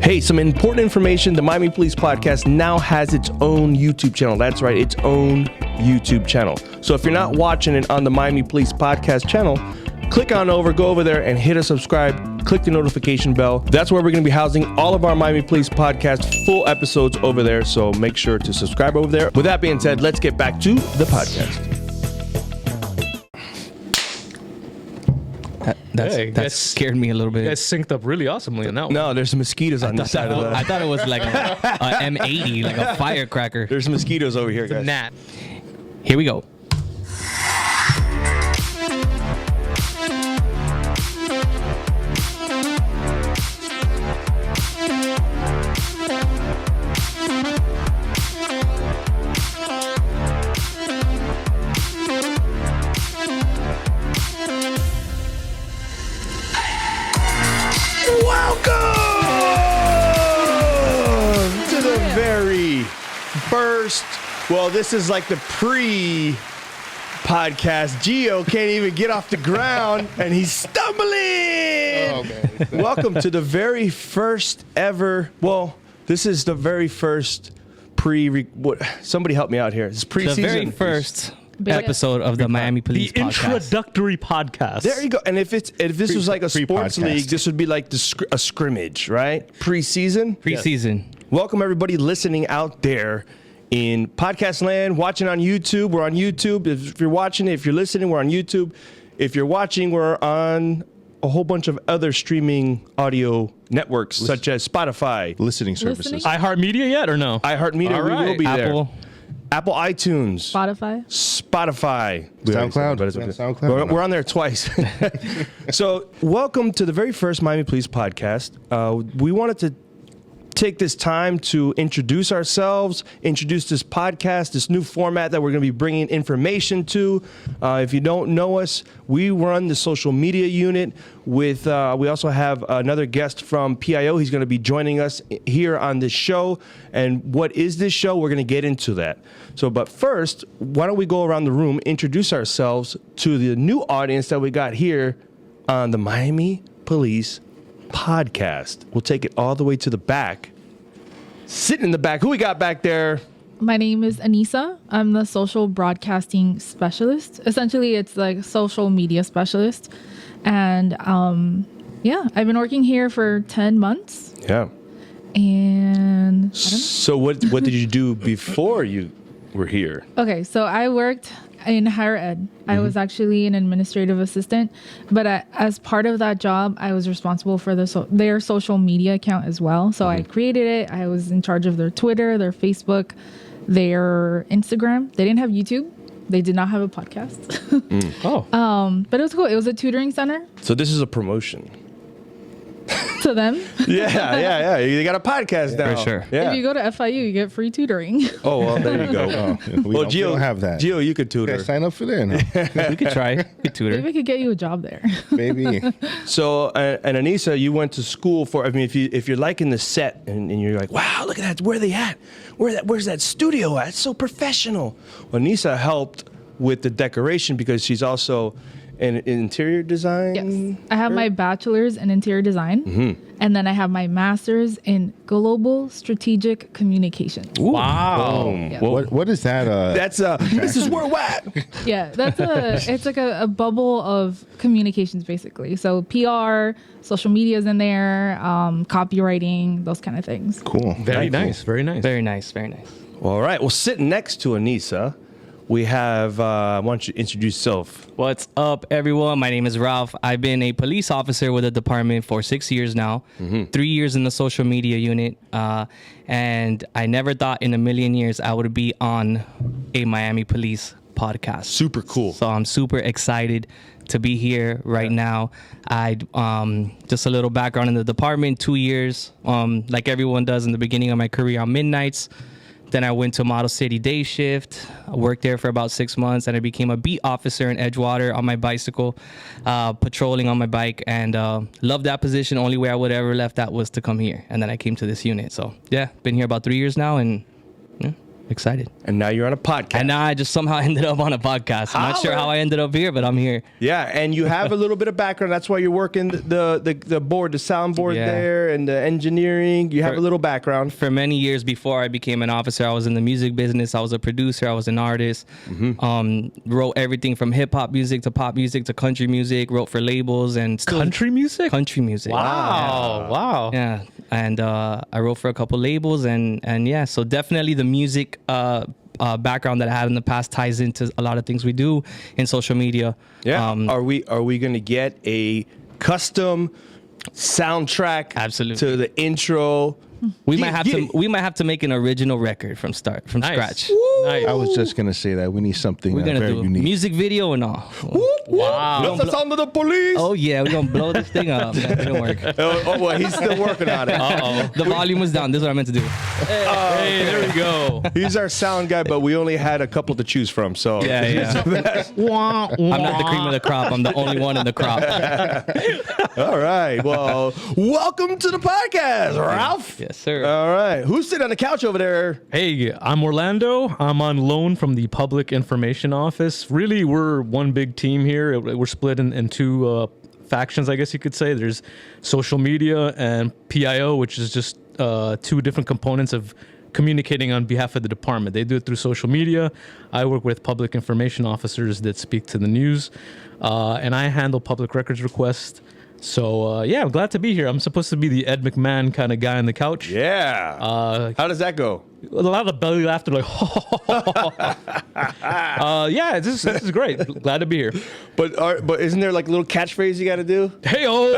Hey, some important information. The Miami Police Podcast now has its own YouTube channel. That's right, its own YouTube channel. So if you're not watching it on the Miami Police Podcast channel, click on over, go over there and hit a subscribe, click the notification bell. That's where we're going to be housing all of our Miami Police Podcast full episodes over there. So make sure to subscribe over there. With that being said, let's get back to the podcast. That scared me a little bit. You guys synced up really awesomely on that one. No, there's some mosquitoes on this side of the... I thought it was like a M80, like a firecracker. There's mosquitoes over here, guys. Gnat. Here we go. Well, this is like the pre-podcast. Gio can't even get off the ground, and he's stumbling. Oh, man. Welcome to the very first ever. Well, this is the very first somebody help me out here. It's pre-season. The very first episode of the Miami Police the Podcast. Introductory podcast. There you go. And if this was like a sports league, this would be like a scrimmage, right? Pre-season. Pre-season. Yes. Welcome everybody listening out there in podcast land, watching on YouTube. We're on YouTube. If you're watching it, if you're listening, we're on YouTube. If you're watching, we're on a whole bunch of other streaming audio networks, such as Spotify. Listening services. iHeartMedia yet or no? iHeartMedia, All we will right. be Apple. there. Apple iTunes. SoundCloud. SoundCloud. We're on there twice. So welcome to the very first Miami Police Podcast. We wanted to take this time to introduce ourselves, introduce this podcast, this new format that we're going to be bringing information to. If you don't know us, we run the social media unit with, we also have another guest from PIO. He's going to be joining us here on this show. And what is this show? We're going to get into that. So, but first, why don't we go around the room, introduce ourselves to the new audience that we got here on the Miami Police Podcast. We'll take it all the way to the back. Sitting in the back. Who we got back there? My name is Anissa. I'm the social broadcasting specialist. Essentially, it's like social media specialist. And I've been working here for 10 months. Yeah. And I don't know. So what did you do before you were here? Okay, so I worked in higher ed. I was actually an administrative assistant, but as part of that job, I was responsible for their social media account as well. So I created it. I was in charge of their Twitter, their Facebook, their Instagram. They didn't have YouTube. They did not have a podcast. But it was cool. It was a tutoring center. So this is a promotion. To them. Yeah. You got a podcast now. For sure. Yeah. If you go to FIU, you get free tutoring. Oh, well, there you go. We don't have that. Gio, you could tutor. Okay, sign up for that. No? We could try. We could tutor. Maybe we could get you a job there. Maybe. So, and Anissa, you went to school for, I mean, if you're liking the set and you're like, wow, look at that. Where are they at? Where's that studio at? It's so professional. Well, Anissa helped with the decoration because she's also an interior design. Yes. I have my bachelor's in interior design, and then I have my master's in global strategic communication. Wow. Yeah. What is that? That's this is worldwide. Yeah, it's like a bubble of communications basically. So PR, social media's in there, copywriting, those kind of things. Cool. Very nice. Very nice. Very nice. Very nice. All right. Well, sitting next to Anissa, we have, why don't you introduce yourself? What's up, everyone? My name is Ralph. I've been a police officer with the department for 6 years now, 3 years in the social media unit. And I never thought in a million years I would be on a Miami Police Podcast. Super cool. So I'm super excited to be here right now. I just a little background in the department, 2 years, like everyone does in the beginning of my career on midnights. Then I went to Model City day shift. I worked there for about 6 months, and I became a beat officer in Edgewater on my bicycle, patrolling on my bike, and loved that position. Only way I would ever left that was to come here, and then I came to this unit. So yeah, been here about 3 years now, and yeah. excited. And now you're on a podcast. And now I just somehow ended up on a podcast. I'm not sure how I ended up here, but I'm here. Yeah, and you have a little bit of background. That's why you're working the board, the soundboard there, and the engineering. You have a little background. For many years before I became an officer, I was in the music business. I was a producer. I was an artist. Wrote everything from hip hop music to pop music to country music. Wrote for labels and still Country music? Country music. Wow. Yeah, and I wrote for a couple labels, and yeah, so definitely the music background that I had in the past ties into a lot of things we do in social media. Yeah. Are we going to get a custom soundtrack? Absolutely. To the intro. We might have to make an original record from scratch. Nice. I was just gonna say that we need something We're gonna very do a unique. music video and all. Wow. That's the sound of the police. Oh yeah, we're gonna blow this thing up. That didn't work. Well, he's still working on it. The volume was down. This is what I meant to do. Hey, there we go. He's our sound guy, but we only had a couple to choose from. So Yeah. I'm not the cream of the crop. I'm the only one in the crop. All right. Well, welcome to the podcast, Ralph. Yes, sir. All right. Who's sitting on the couch over there? Hey, I'm Orlando. I'm on loan from the Public Information Office. Really, we're one big team here. We're split in two factions, I guess you could say. There's social media and PIO, which is just two different components of communicating on behalf of the department. They do it through social media. I work with public information officers that speak to the news, and I handle public records requests. So, I'm glad to be here. I'm supposed to be the Ed McMahon kind of guy on the couch. Yeah. How does that go? A lot of belly laughter, like, this is great. Glad to be here. But isn't there like a little catchphrase you got to do? Hey-o!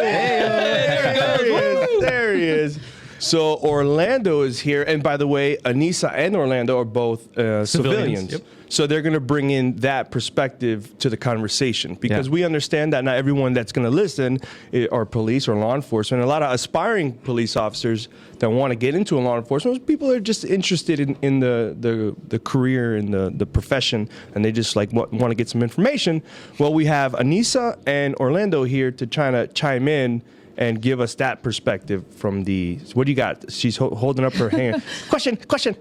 There he is. So Orlando is here, and by the way, Anissa and Orlando are both civilians. Yep. So they're going to bring in that perspective to the conversation because we understand that not everyone that's going to listen are police or law enforcement. A lot of aspiring police officers that want to get into law enforcement, people are just interested in the career and the profession, and they just like want to get some information. Well, we have Anissa and Orlando here to try to chime in and give us that perspective from the. What do you got? She's holding up her hand. Question.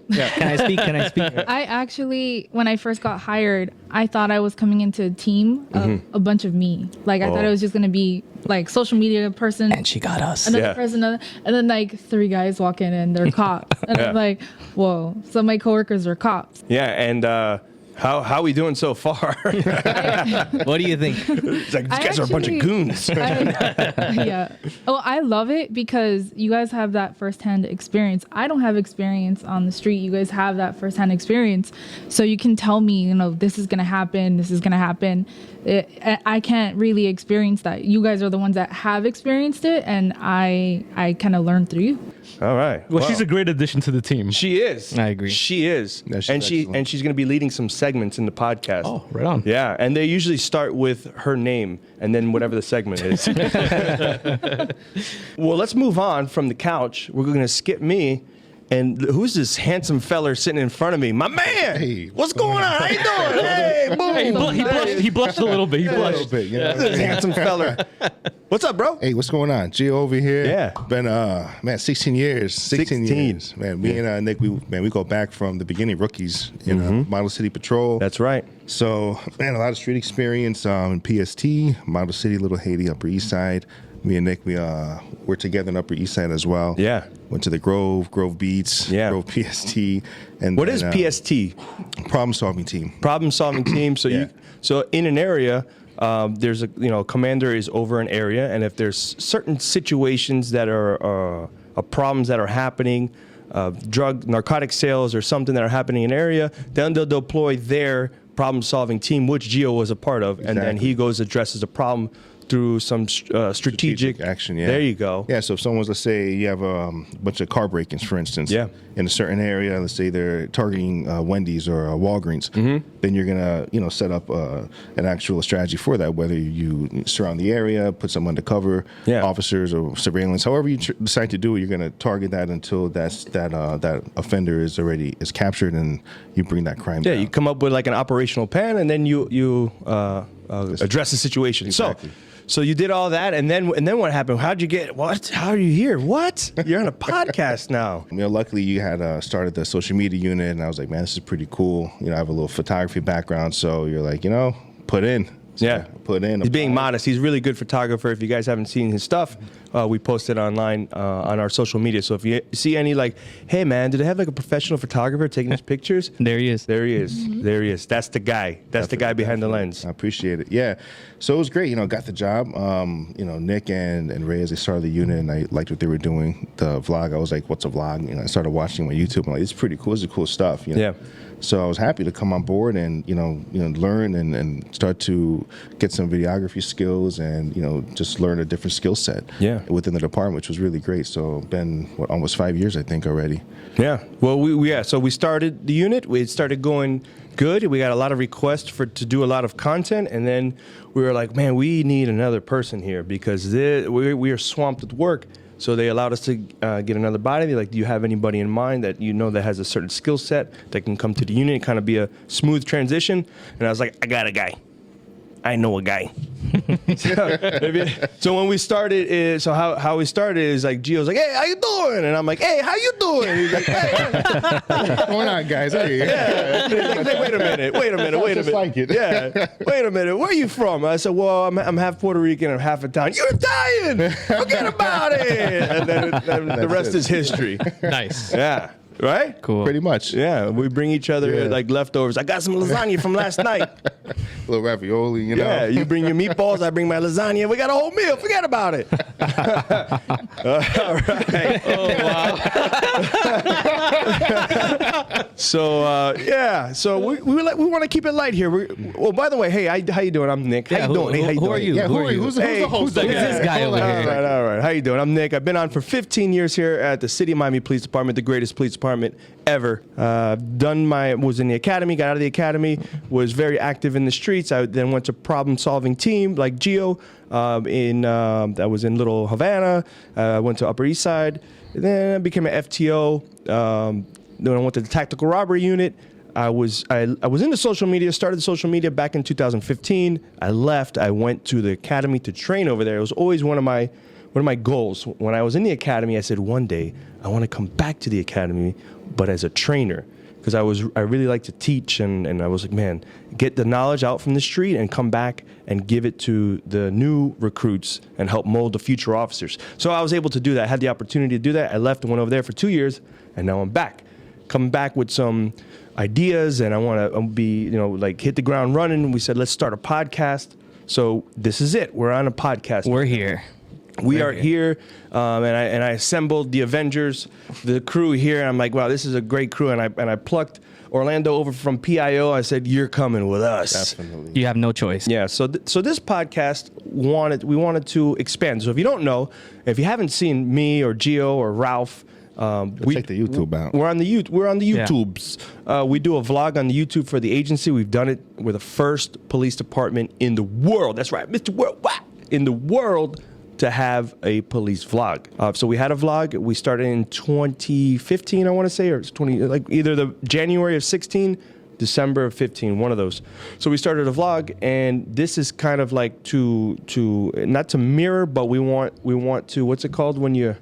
Yeah. Can I speak? I actually, when I first got hired, I thought I was coming into a team of a bunch of me. Like, I thought it was just going to be like social media person. And she got us. Another person. And then like 3 guys walk in and they're cops. And I'm like, whoa. So my coworkers are cops. Yeah, and how we doing so far? What do you think? It's like, these guys are a bunch of goons. Yeah. Oh, I love it because you guys have that firsthand experience. I don't have experience on the street. You guys have that firsthand experience. So you can tell me, this is going to happen. This is going to happen. I can't really experience that. You guys are the ones that have experienced it, and I kind of learned through you. All right. Well, she's a great addition to the team. She is. I agree. She is. Yeah, she's and excellent. she's going to be leading some segments in the podcast. Oh, right on. Yeah, and they usually start with her name and then whatever the segment is. Well, let's move on from the couch. We're going to skip me. And who's this handsome feller sitting in front of me? My man! Hey, what's going on? How you doing? Hey, boom! Hey, he blushed a little bit. He a little blushed. bit, This handsome feller. What's up, bro? Hey, what's going on? Gio over here. Yeah. Been 16 years. 16 years. Man, me and Nick, we go back from the beginning, rookies in Model City Patrol. That's right. So, man, a lot of street experience in PST, Model City, Little Haiti, Upper East Side. Me and Nick, we're together in Upper East Side as well. Yeah. Went to the Grove Beats, Grove PST. And What then, is PST? Problem solving team. Problem solving team. So so in an area, there's a commander is over an area, and if there's certain situations that are problems that are happening, narcotic sales or something that are happening in an area, then they'll deploy their problem solving team, which Gio was a part of, and then he goes addresses a problem through some strategic action. Yeah. There you go. Yeah. So if someone's, let's say you have a bunch of car break-ins, for instance, in a certain area, let's say they're targeting Wendy's or Walgreens, then you're gonna set up an actual strategy for that. Whether you surround the area, put some undercover officers or surveillance, however you decide to do it, you're gonna target that until that offender is captured, and you bring that crime down. You come up with like an operational plan, and then you address the situation. Exactly. So you did all that, and then what happened? How'd you get? What? How are you here? What? You're on a podcast now. Luckily you had started the social media unit, and I was like, man, this is pretty cool. I have a little photography background, so you're like, put in. So Yeah, put in. He's being modest. He's a really good photographer. If you guys haven't seen his stuff, we posted online on our social media. So if you see any hey man, do they have a professional photographer taking his pictures? There he is. There he is. Mm-hmm. There he is. That's the guy. That's the guy behind the lens. I appreciate it. Yeah. So it was great. Got the job. Nick and Reyes, they started the unit, and I liked what they were doing. The vlog, I was like, what's a vlog? I started watching my YouTube. I'm like, it's pretty cool. This is cool stuff. Yeah. So I was happy to come on board and learn and start to get some videography skills and just learn a different skill set. Yeah. Within the department, which was really great. So been almost 5 years, I think, already. Yeah. Well, so we started the unit. We started going good. We got a lot of requests to do a lot of content, and then we were like, man, we need another person here because we are swamped with work. So they allowed us to get another body. They're like, do you have anybody in mind that that has a certain skill set that can come to the unit and kind of be a smooth transition? And I was like, I got a guy. I know a guy. So when we started, how we started is like Gio's like, hey, how you doing? And I'm like, hey, how you doing? He's like, hey. What's going on, guys? Hey. Yeah. He's like, wait a minute. Just like it. Yeah. Wait a minute. Where are you from? I said, well, I'm half Puerto Rican and half Italian. You're Italian. Forget about it. And then the rest is history. Nice. Yeah. Right? Cool. Pretty much. Yeah. We bring each other like leftovers. I got some lasagna from last night. A little ravioli, Yeah, you bring your meatballs, I bring my lasagna. We got a whole meal. Forget about it. All right. Oh, wow. So we want to keep it light here. Well, by the way, hey, how you doing? I'm Nick. How you doing? Hey, how you who doing? are you? Yeah, Who are you? who's the host? Who's this guy over here? All right. How you doing? I'm Nick. I've been on for 15 years here at the City of Miami Police Department, the greatest police department ever. Was in the academy, got out of the academy, was very active in the streets. I then went to problem-solving team like Gio. I was in Little Havana. I went to Upper East Side. Then I became an FTO. Then I went to the tactical robbery unit. I was into social media, started social media back in 2015. I left. I went to the academy to train over there. It was always one of my goals. When I was in the academy, I said one day I want to come back to the academy, but as a trainer, because I really like to teach, and I was like, man, get the knowledge out from the street and come back and give it to the new recruits and help mold the future officers. So I was able to do that. I had the opportunity to do that. I left and went over there for 2 years, and now I'm back. Coming back with some ideas, and I want to be, hit the ground running. We said, let's start a podcast. So this is it. We're on a podcast. We're here. We are here, and I assembled the Avengers, the crew here, and I'm like, wow, this is a great crew, and I plucked Orlando over from PIO. I said, you're coming with us. Definitely. You have no choice. Yeah. So this podcast we wanted to expand. So if you don't know, if you haven't seen me or Gio or Ralph. Check the YouTube out. We're on the YouTubes. We do a vlog on the YouTube for the agency. We've done it. We're the first police department in the world. That's right, Mr. Worldwide, in the world to have a police vlog. So we had a vlog. We started in 2015, I want to say, or it's either the January of 16, December of 15, one of those. So we started a vlog, and this is kind of like to not to mirror, but we want to, what's it called when you're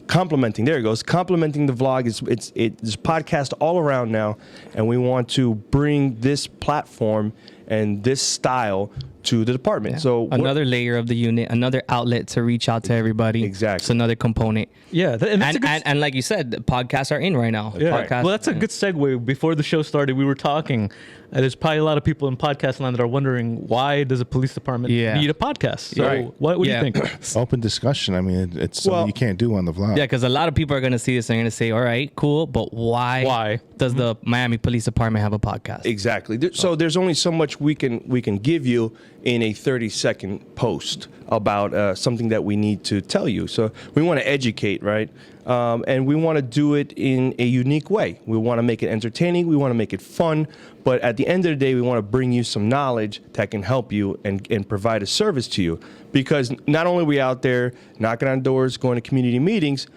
complimenting? There it goes. Complimenting the vlog. It's podcast all around now, and we want to bring this platform and this style to the department. Yeah. So another layer of the unit, another outlet to reach out to everybody. Exactly. It's another component. Yeah, and like you said, the podcasts are in right now. Yeah. Podcasts, Well, that's a good segue. Before the show started, we were talking. And there's probably a lot of people in podcast land that are wondering, why does a police department need a podcast? So what do you think? Open discussion. I mean, it's something you can't do on the vlog. Yeah, because a lot of people are going to see this and they're going to say, all right, cool, but why does the Miami Police Department have a podcast? Exactly. So there's only so much we can give you in a 30-second post about something that we need to tell you. So we want to educate, right? And we want to do it in a unique way. We want to make it entertaining. We want to make it fun. But at the end of the day, we want to bring you some knowledge that can help you and provide a service to you. Because not only are we out there knocking on doors, going to community meetings,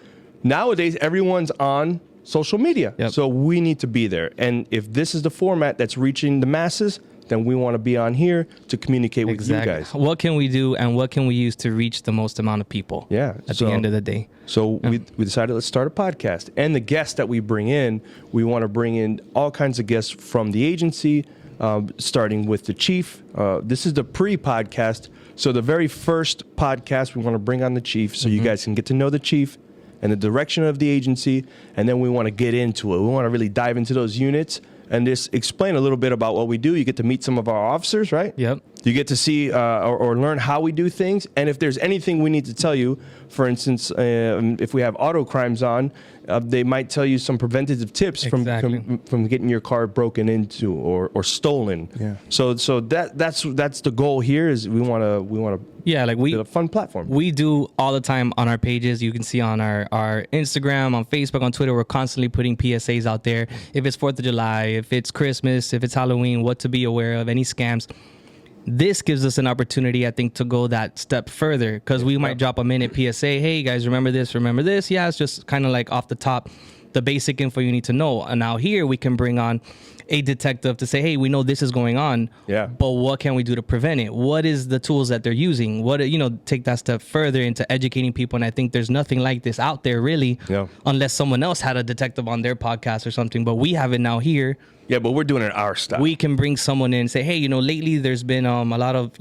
nowadays everyone's on social media. Yep. So we need to be there. And if this is the format that's reaching the masses, then we want to be on here to communicate with you guys. What can we do and what can we use to reach the most amount of people? Yeah. At the end of the day. So we decided let's start a podcast. And the guests that we bring in, we want to bring in all kinds of guests from the agency, starting with the chief. This is the pre-podcast. So the very first podcast, we want to bring on the chief so you guys can get to know the chief and the direction of the agency. And then we want to get into it. We want to really dive into those units and just explain a little bit about what we do. You get to meet some of our officers, right? Yep. You get to see or learn how we do things. And if there's anything we need to tell you, for instance, if we have auto crimes on, they might tell you some preventative tips from getting your car broken into or stolen. Yeah. So that's the goal here. Is we want to like build a fun platform. We do all the time on our pages. You can see on our Instagram, on Facebook, on Twitter. We're constantly putting PSAs out there. If it's 4th of July, if it's Christmas, if it's Halloween, what to be aware of, any scams. This gives us an opportunity, I think, to go that step further, because we might drop a minute PSA. Hey, guys, remember this, remember this. Yeah, it's just kind of like off the top, the basic info you need to know. And now here we can bring on a detective to say, hey, we know this is going on. Yeah. But what can we do to prevent it? What is the tools that they're using? What, take that step further into educating people. And I think there's nothing like this out there, really, unless someone else had a detective on their podcast or something. But we have it now here. Yeah, but we're doing it our style. We can bring someone in and say, hey, lately there's been a lot of,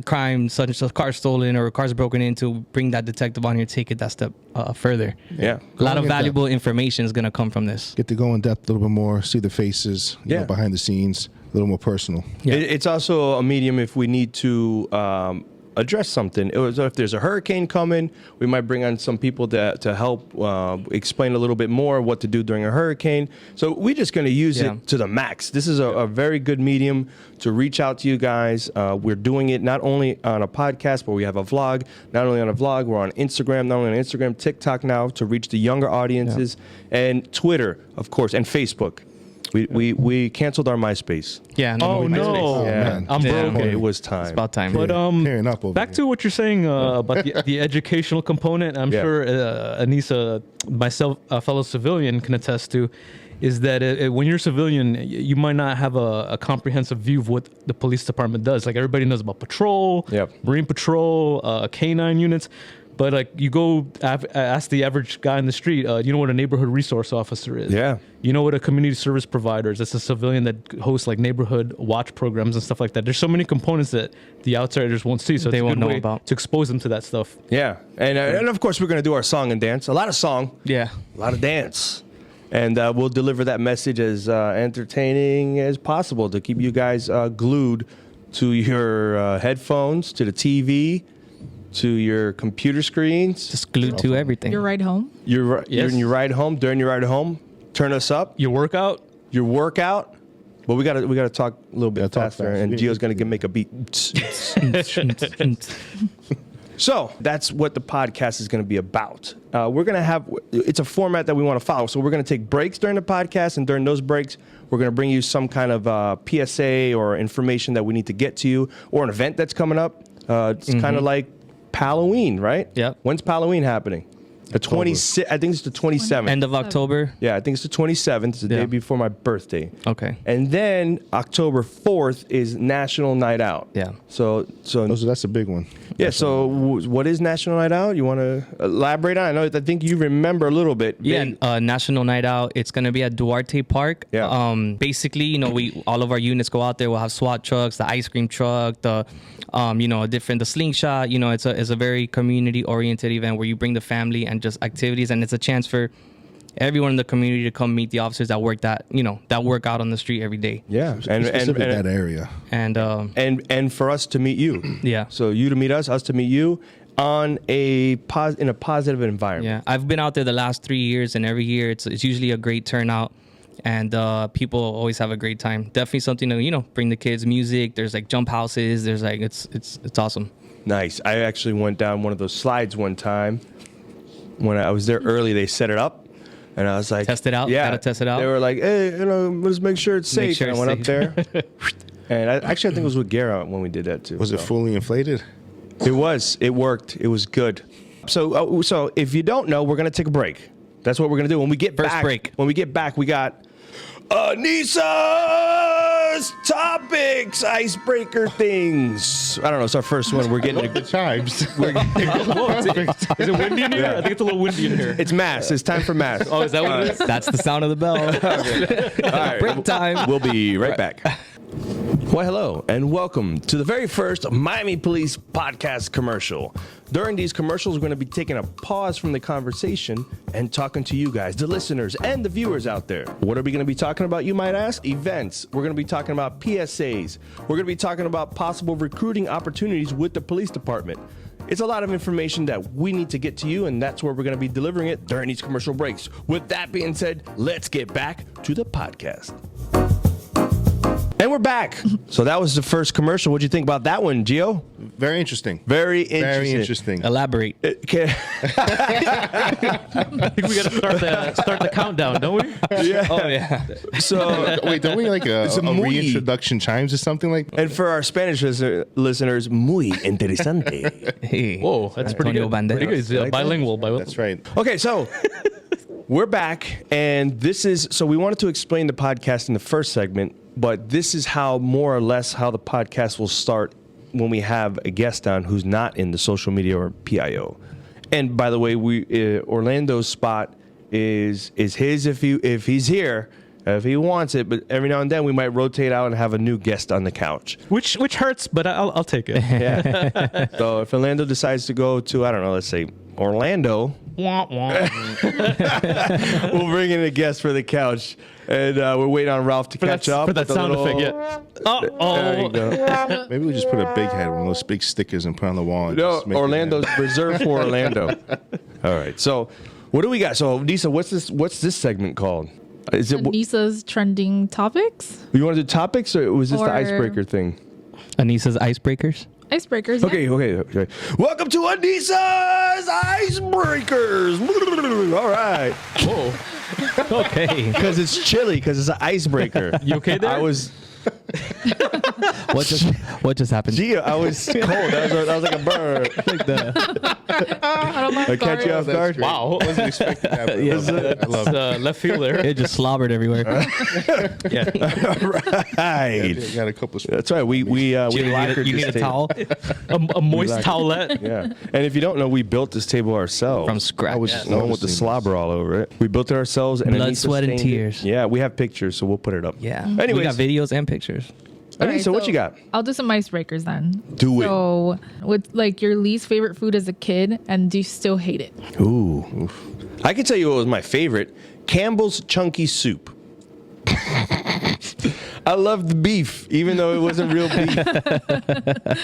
crime, such as cars stolen or cars broken into. Bring that detective on here, take it that step further. Yeah. A lot of valuable information is going to come from this. Get to go in depth a little bit more, see the faces, you know, behind the scenes, a little more personal. Yeah. It's also a medium if we need to address something. If there's a hurricane coming, we might bring on some people to help explain a little bit more what to do during a hurricane. So we're just going to use it to the max. This is a very good medium to reach out to you guys. We're doing it not only on a podcast, but we have a vlog. Not only on a vlog, we're on Instagram, not only on Instagram, TikTok now to reach the younger audiences, and Twitter, of course, and Facebook. We canceled our MySpace. Yeah. No. Yeah. I'm broke. Okay, it was time. It's about time. But back to what you're saying about the educational component. I'm sure Anissa, myself, a fellow civilian, can attest to, is that when you're a civilian, you might not have a comprehensive view of what the police department does. Like everybody knows about patrol, Marine Patrol, K9 units. But like you go ask the average guy in the street, you know what a neighborhood resource officer is? Yeah. You know what a community service provider is? It's a civilian that hosts like neighborhood watch programs and stuff like that. There's so many components that the outsiders won't see, so they it's a won't good know way about. to expose them to that stuff. Yeah, and of course we're gonna do our song and dance. A lot of song. Yeah. A lot of dance. And we'll deliver that message as entertaining as possible to keep you guys glued to your headphones, to the TV, to your computer screens. Just glued to everything. Your ride home. You're in your ride home. During your ride home, turn us up. Your workout. But we gotta talk a little bit faster, and Gio's gonna make a beat. So that's what the podcast is going to be about. We're going to have, it's a format that we want to follow. So we're going to take breaks during the podcast, and during those breaks, we're going to bring you some kind of PSA or information that we need to get to you, or an event that's coming up. It's kind of like Halloween, right? Yep. When's Halloween happening? The 26th, I think it's the 27th. End of October. Yeah, I think it's the 27th. It's the day before my birthday. Okay. And then October 4th is National Night Out. Yeah. So that's a big one. Yeah. So what is National Night Out? You want to elaborate on? I think you remember a little bit. Yeah. National Night Out. It's gonna be at Duarte Park. Yeah. Basically, we all of our units go out there. We'll have SWAT trucks, the ice cream truck, the the slingshot. It's a very community oriented event where you bring the family and just activities, and it's a chance for everyone in the community to come meet the officers that work that work out on the street every day. Yeah, and that area, and for us to meet you. Yeah. So you to meet us to meet you in a positive environment. Yeah, I've been out there the last 3 years, and every year it's usually a great turnout, and people always have a great time. Definitely something to bring the kids. Music. There's like jump houses. There's like it's awesome. Nice. I actually went down one of those slides one time. When I was there early, they set it up, and I was like, "Test it out." Yeah, gotta test it out. They were like, "Hey, let's make sure it's safe." Sure and I went up there, and I think it was with Garrett when we did that too. Was it fully inflated? It was. It worked. It was good. So if you don't know, we're gonna take a break. That's what we're gonna do when we get back. Break. When we get back, we got Anissa's Topics, icebreaker things. I don't know. It's our first one. We're getting The chimes. Is it windy in here? I think it's a little windy in here. It's mass. It's time for mass. Oh, is that what it is? That's the sound of the bell. All right. Break time. We'll be right back. Well, hello, and welcome to the very first Miami Police podcast commercial. During these commercials, we're going to be taking a pause from the conversation and talking to you guys, the listeners and the viewers out there. What are we going to be talking about, you might ask? Events. We're going to be talking about PSAs. We're going to be talking about possible recruiting opportunities with the police department. It's a lot of information that we need to get to you, and that's where we're going to be delivering it during these commercial breaks. With that being said, let's get back to the podcast. And we're back. So that was the first commercial. What'd you think about that one, Gio? Very interesting. Very interesting. Very interesting. Elaborate. Okay. I think we got to start the countdown, don't we? Yeah. Oh yeah. So, Wait, don't we like a muy- reintroduction chimes or something like that? and for our Spanish listeners, muy interesante. Hey. Whoa, that's pretty Antonio good. Pretty good. Banderas. It's, bilingual. That's right. Okay, so we're back, and so we wanted to explain the podcast in the first segment, but this is how more or less how the podcast will start when we have a guest on who's not in the social media or PIO. And by the way, Orlando's spot is his if he's here, if he wants it. But every now and then we might rotate out and have a new guest on the couch. Which hurts, but I'll take it. Yeah. So if Orlando decides to go to, I don't know, let's say Orlando, Wah, wah. we'll bring in a guest for the couch, and we're waiting on Ralph to catch up For that with a sound little- effect, yeah. There you go. Maybe we just put a big head, one of those big stickers, and put on the wall. And No, just make it Orlando's happen. reserved for Orlando. All right. So, what do we got? So, Nisa, what's this segment called? Is it Anissa's trending topics. you want to do topics, or was this the Or- icebreaker thing? Anissa's icebreakers. Icebreakers. yeah. Okay. Welcome to Anissa's Icebreakers. All right. Whoa. Okay. Because it's chilly, because it's an icebreaker. You okay there? I was, What just happened? gee, I was cold. That was like a bird. Like the I catch you off That's guard. great. Wow. I wasn't expecting that. but I love it. I love it. Left field there. it just slobbered everywhere. Yeah. Right. I got a couple. That's right. We lacquered You this need a table. towel A moist like it. towelette. Yeah. And if you don't know, we built this table ourselves. from scratch. I was just The one with the noticing slobber all over it. We built it ourselves. And Blood, Anissa sweat, and stained it. tears. Yeah, we have pictures, so we'll put it up. Yeah. Anyways. We got videos and pictures. All right, Anissa, what you got? I'll do some icebreakers then. Do it. So, what's like your least favorite food as a kid, and do you still hate it? Ooh. I can tell you what was my favorite. Campbell's Chunky Soup. I loved the beef, even though it wasn't real beef.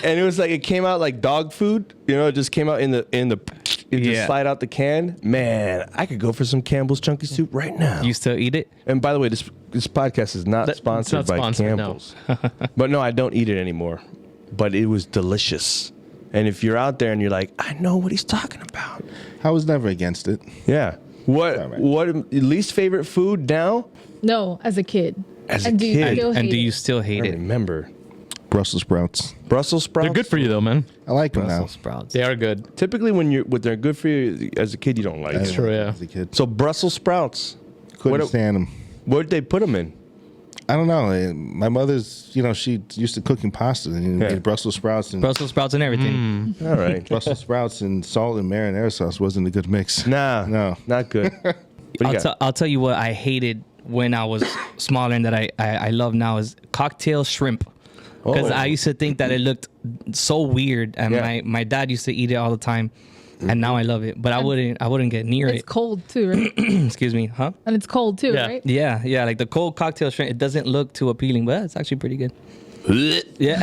And it was like, it came out like dog food. You know, it just came out you just Yeah. slide out the can. Man, I could go for some Campbell's Chunky Soup right now. You still eat it? And by the way, this podcast is not It's sponsored not by sponsored, no. Campbell's. But no, I don't eat it anymore. But it was delicious. And if you're out there and you're like, I know what he's talking about. I was never against it. Yeah. What All right. what least favorite food now? No, as a kid. As a and do you kid. still hate And do it? you still I hate it? remember. Brussels sprouts. Brussels sprouts. They're good for you though, man. I like them now. Brussels sprouts. They are good. Typically when they're good for you as a kid, you don't like I it. didn't true, like yeah. them As a kid, So Brussels sprouts. couldn't what- stand them. What did they put them in? I don't know. My mother's, she used to cooking pasta and Yeah. made Brussels sprouts and Brussels sprouts and everything. All right. Brussels sprouts and salt and marinara sauce wasn't a good mix. Nah. No. Not good. What do you got? I'll tell you what I hated when I was smaller and that I love now is cocktail shrimp. Because Oh. I used to think that it looked so weird, and Yeah. my dad used to eat it all the time, and now I love it. But I wouldn't get near It's it. cold too, right? Excuse me, huh? And it's cold too, Yeah. right? Yeah, like the cold cocktail shrimp. It doesn't look too appealing, but it's actually pretty good. Yeah,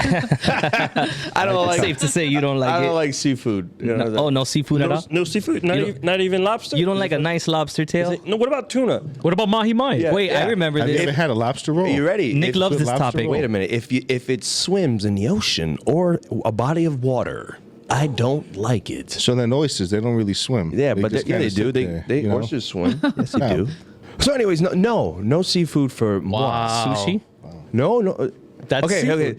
I don't like safe to say you don't like I it. don't like seafood. You know, Oh, no seafood at all. no seafood. Not You even, not even lobster. You don't like a nice lobster tail? No. What about tuna? What about mahi mahi? Yeah. Wait, I remember Have you this. ever had a lobster roll? Are you ready? Nick loves good this lobster topic. roll. Wait a minute. If it swims in the ocean or a body of water, I don't like it. So then oysters, they don't really swim. Yeah, but just they kinda do. sit They there, they you know? oysters swim. Yes, they Yeah. do. So, anyways, no seafood for moi. Wow. Sushi? No. That's Okay.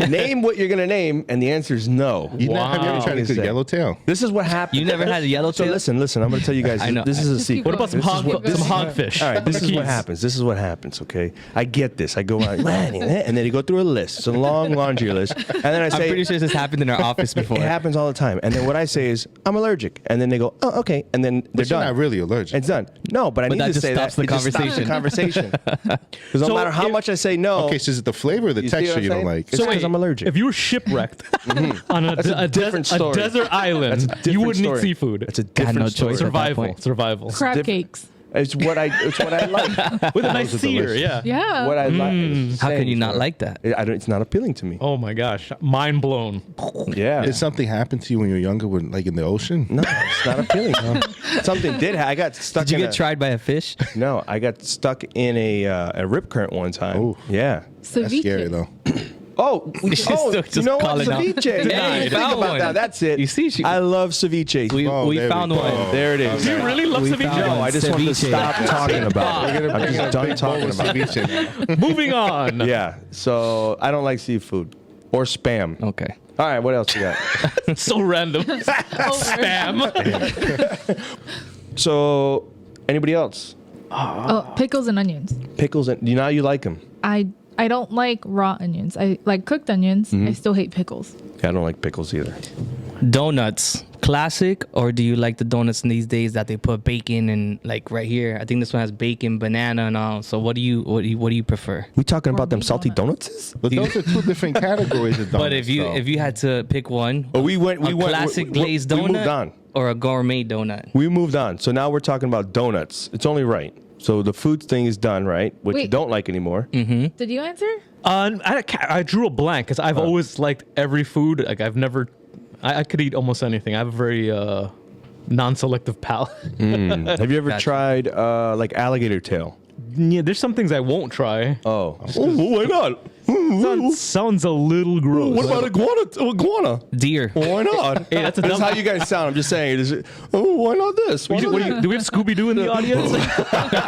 Name what you're gonna name, and the answer is no. Have you ever tried a good yellowtail? This is what happened. You never had a yellowtail? So listen. I'm gonna tell you guys. I know. This is a Just keep secret. What about some hogfish? All right, this is what happens. Okay, I get this. I go out, and then you go through a list. It's a long laundry list, and then I I'm say, pretty sure this happened in our office before. it happens all the time. And then what I say is, I'm allergic, and then they go, oh, okay, and then they're But you're done. not really allergic. It's done. No, but I need that to just say stops that. the It just stops the conversation. Because no So matter how if- much I say no, Okay, so is it the flavor or the You see what texture I'm you don't saying? like? It's because I'm allergic. If you were shipwrecked on a different story. desert island, That's a different you wouldn't story. eat seafood. That's a Had different no story. choice. At that survival. point. Survival. Crab different. cakes. It's what I like. With a nice are sear, delicious. yeah. Yeah. What I like. How can you not like that? It's not appealing to me. Oh my gosh, mind blown. Yeah. Did something happen to you when you were younger, when, like in the ocean? No, it's not appealing. Something did. I got stuck. Did you in get tried by a fish? No, I got stuck in a rip current one time. Ooh. Yeah. That's Ceviche. scary though. Oh, still you just know what? calling out. Ceviche. Hey, Yeah, you think found about one. that. That's it. You see, I love ceviche. We there found we go. one. There it is. Do you really love We ceviche? found No, one. I just want to Ceviche. stop talking about it. I'm just done talking about it. Ceviche now. Moving on. Yeah. So I don't like seafood or spam. Okay. All right. What else you got? So random. Spam. So anybody else? Oh, pickles and onions. Pickles and you like them. I don't like raw onions. I like cooked onions. I still hate pickles. Yeah, I don't like pickles either. Donuts, classic, or do you like the donuts in these days that they put bacon and like right here? I think this one has bacon, banana, and all. So what do you prefer? We talking about them Gourmet salty donut. donuts? But those are two different categories of donuts. But if you had to pick one, Oh, we went. classic glazed we donut, moved on. or a gourmet donut. We moved on. So now we're talking about donuts. It's only right. So the food thing is done, right? Which you Wait. don't like anymore. Did you answer? I drew a blank because I've always liked every food. Like I've never, I could eat almost anything. I have a very non-selective palate. Have you ever Gotcha. tried like alligator tail? Yeah, there's some things I won't try. Oh, why not? Sounds a little gross. What about iguana? Deer. Why not? Hey, that's a This is dumb- how you guys sound. I'm just saying. Why not this? Why not that? Do we have Scooby Doo in the audience?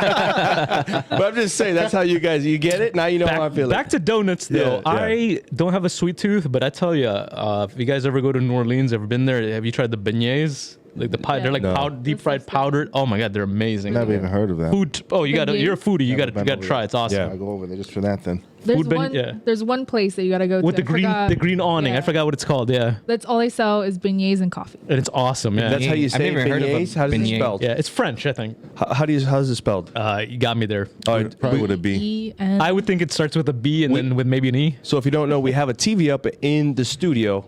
But I'm just saying that's how you guys. You get it now. You know how I feel. Back to donuts though. Yeah, yeah. I don't have a sweet tooth, but I tell you, if you guys ever go to New Orleans, ever been there? Have you tried the beignets? Like the pie, they're like No. deep fried powdered. Oh my god, they're amazing. Never even heard of that. Food. Oh, you got to. Beignets? You're a foodie. You Never got been to try. over It's awesome. Yeah. I'll go over there just for that then. There's Food bin- one. yeah. There's one place that you gotta go With to. the green awning. yeah. I forgot what it's called. Yeah, That's all they sell is beignets and coffee. and it's awesome. Yeah, That's how you I've say never heard of a beignets. How does it beignet. spelled? yeah. It's French, I think. How's it spelled? You got me there. Probably would it be? E-N- I would think it starts with a B and then with maybe an E. So if you don't know, we have a TV up in the studio,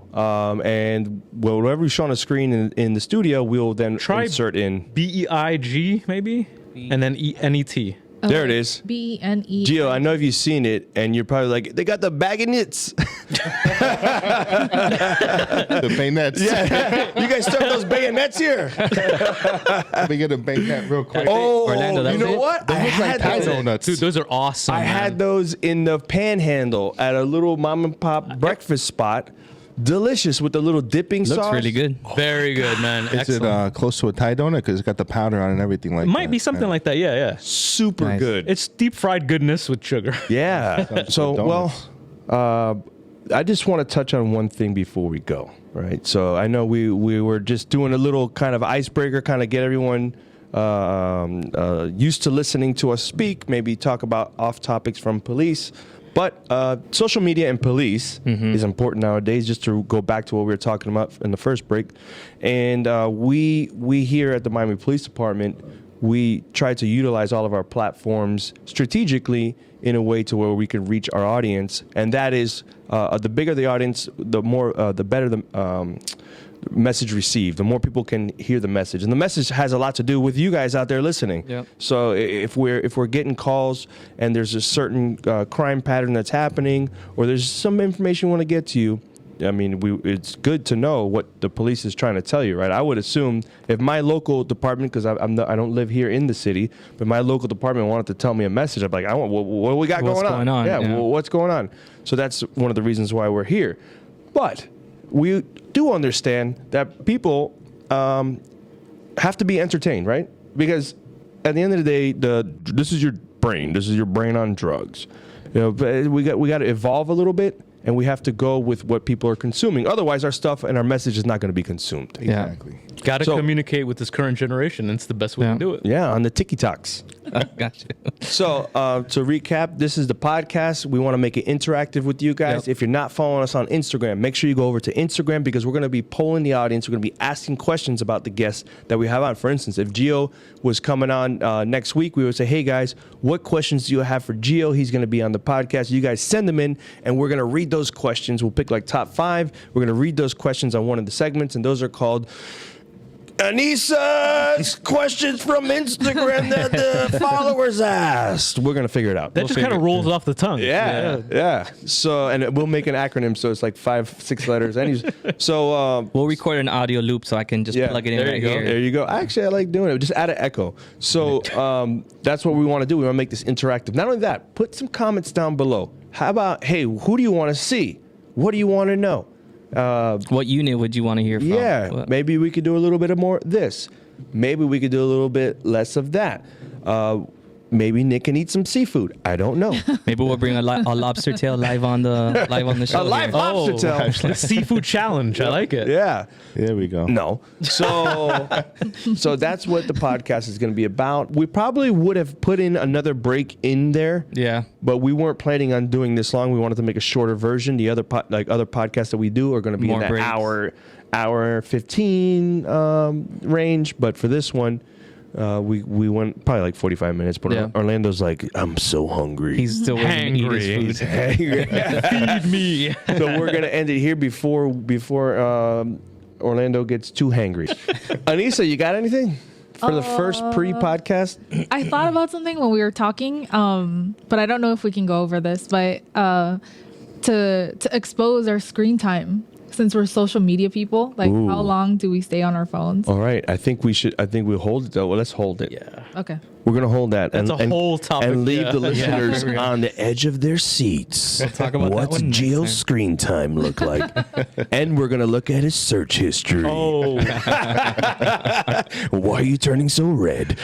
and whatever we show on the screen in the studio, we'll then Try insert in. BEIG maybe, and then ENET. There it is. B-E-N-E. Gio, I know if you've seen it, and you're probably like, they got the bag of nits. The bayonets. Yeah, you guys serve those bayonets here. Let me get a bayonet real quick. Oh, Orlando, that you was know it? what? Those I look like had Thai those. donuts. Dude, those are awesome. I man. had those in the Panhandle at a little mom and pop breakfast spot. Delicious with the little dipping Looks sauce. really good. Very good, man. Is it Excellent. close to a Thai donut? Because it's got the powder on it and everything like that. Might be something like that. Yeah, yeah. Super Nice. good. It's deep fried goodness with sugar. Yeah. So, donuts. I just want to touch on one thing before we go, right? So I know we were just doing a little kind of icebreaker, kind of get everyone used to listening to us speak, maybe talk about off topics from police. But social media and police is important nowadays, just to go back to what we were talking about in the first break. And we here at the Miami Police Department, we try to utilize all of our platforms strategically in a way to where we can reach our audience. And that is, the bigger the audience, the better the message received, the more people can hear the message. And the message has a lot to do with you guys out there listening. Yep. So if we're getting calls and there's a certain crime pattern that's happening, or there's some information we want to get to you, I mean, it's good to know what the police is trying to tell you, right? I would assume if my local department, because I don't live here in the city, but my local department wanted to tell me a message, I'm like, what do we got What's going on? Yeah, Yeah. well, what's going on? So that's one of the reasons why we're here. But we do understand that people have to be entertained, right? Because at the end of the day, this is your brain. This is your brain on drugs. but we got to evolve a little bit, and we have to go with what people are consuming. Otherwise, our stuff and our message is not going to be consumed. Exactly. Got to So- communicate with this current generation. It's the best way to do it. Yeah, on the TikToks. Gotcha. So to recap, this is the podcast. We want to make it interactive with you guys. Yep. If you're not following us on Instagram, make sure you go over to Instagram because we're going to be polling the audience. We're going to be asking questions about the guests that we have on. For instance, if Gio was coming on next week, we would say, hey guys, what questions do you have for Gio? He's going to be on the podcast. You guys send them in and we're going to read those questions. We'll pick like top 5. We're going to read those questions on one of the segments, and those are called Anissa's questions from Instagram that the followers asked. We're going to figure it out. That just kind of rolls off the tongue. Yeah. So, and we'll make an acronym so it's like 5-6 letters. So, We'll record an audio loop so I can just plug it in right here. there you go. Actually, I like doing it. Just add an echo. So that's what we want to do. We want to make this interactive. Not only that, put some comments down below. How about, hey, who do you want to see? What do you want to know? What unit would you want to hear from? Yeah, What- maybe we could do a little bit of more this. Maybe we could do a little bit less of that. Maybe Nick can eat some seafood. I don't know. Maybe we'll bring a lobster tail live on the show. A live here. lobster tail. The seafood challenge. I like it. Yeah. There we go. No. So that's what the podcast is going to be about. We probably would have put in another break in there. Yeah. But we weren't planning on doing this long. We wanted to make a shorter version. The other other podcasts that we do are going to be More in that breaks. hour 15 range. But for this one, we went probably like 45 minutes. But Yeah. Orlando's like, I'm so hungry. He's still waiting to eat Hangry. his food. Feed me. So we're gonna end it here before Orlando gets too hangry. Anissa, you got anything for the first pre-podcast? I thought about something when we were talking, but I don't know if we can go over this. But to expose our screen time, since we're social media people, like Ooh. how long do we stay on our phones? All right, I think we'll hold it though. Well, let's hold it. Yeah. Okay. We're gonna hold that. That's a whole topic, and leave yeah. the listeners on the edge of their seats. talk about that What's one next Gio's time. screen time look like? And we're gonna look at his search history. Oh, Why are you turning so red?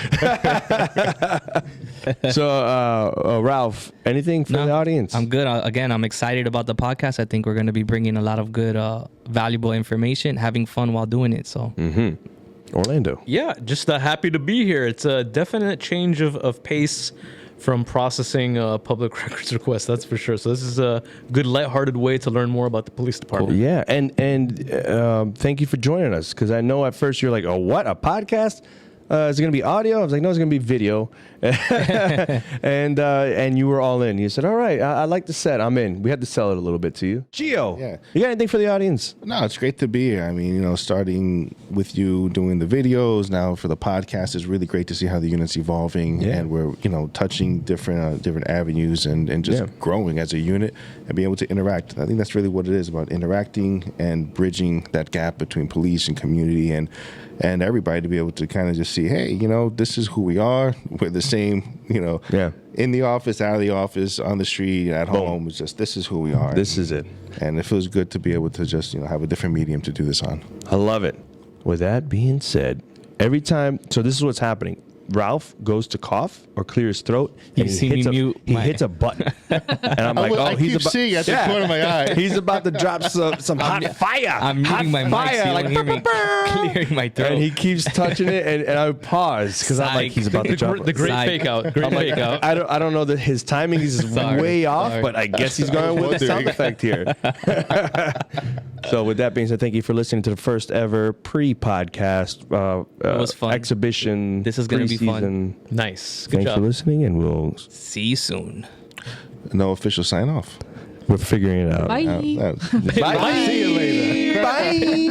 So, Ralph, anything for the audience? I'm good. Again, I'm excited about the podcast. I think we're going to be bringing a lot of good, valuable information, having fun while doing it. So, Orlando. yeah. Just happy to be here. It's a definite change of pace from processing public records requests. That's for sure. So this is a good, lighthearted way to learn more about the police department. Yeah, and thank you for joining us, because I know at first you're like, oh, what, a podcast? Is it going to be audio? I was like, no, it's going to be video. And you were all in. You said, all right, I like the set. I'm in. We had to sell it a little bit to you. Gio, Yeah. you got anything for the audience? No, it's great to be here. I mean, starting with you doing the videos now for the podcast is really great to see how the unit's evolving, Yeah. and we're touching different avenues and just growing as a unit and being able to interact. I think that's really what it is, about interacting and bridging that gap between police and community and everybody, to be able to kind of just see, hey, this is who we are. We're the same, in the office, out of the office, on the street, at home. It's just, this is who we are. This is it. And it feels good to be able to just, have a different medium to do this on. I love it. With that being said, every time, so this is what's happening. Ralph goes to cough or clear his throat, You and see me mute he my- hits a button. And I'm like, oh, he's about, seeing at the corner of my eye. he's about to drop some hot fire. I'm hot muting my mic fire, so you like, won't hear me clearing my throat. and he keeps touching it, and I pause because I'm like, Psych. he's about to drop The great Side. fake out. Great I'm like, fake out. I don't know that his timing is Sorry. way off, Sorry. but I guess he's going with the sound effect here. So with that being said, thank you for listening to the first ever pre-podcast was fun. exhibition. This is gonna be fun. preseason. Nice. Good Thanks job. for listening, and we'll See you soon. No official sign off. we're figuring it out. Bye. That- Bye. See you later. Bye.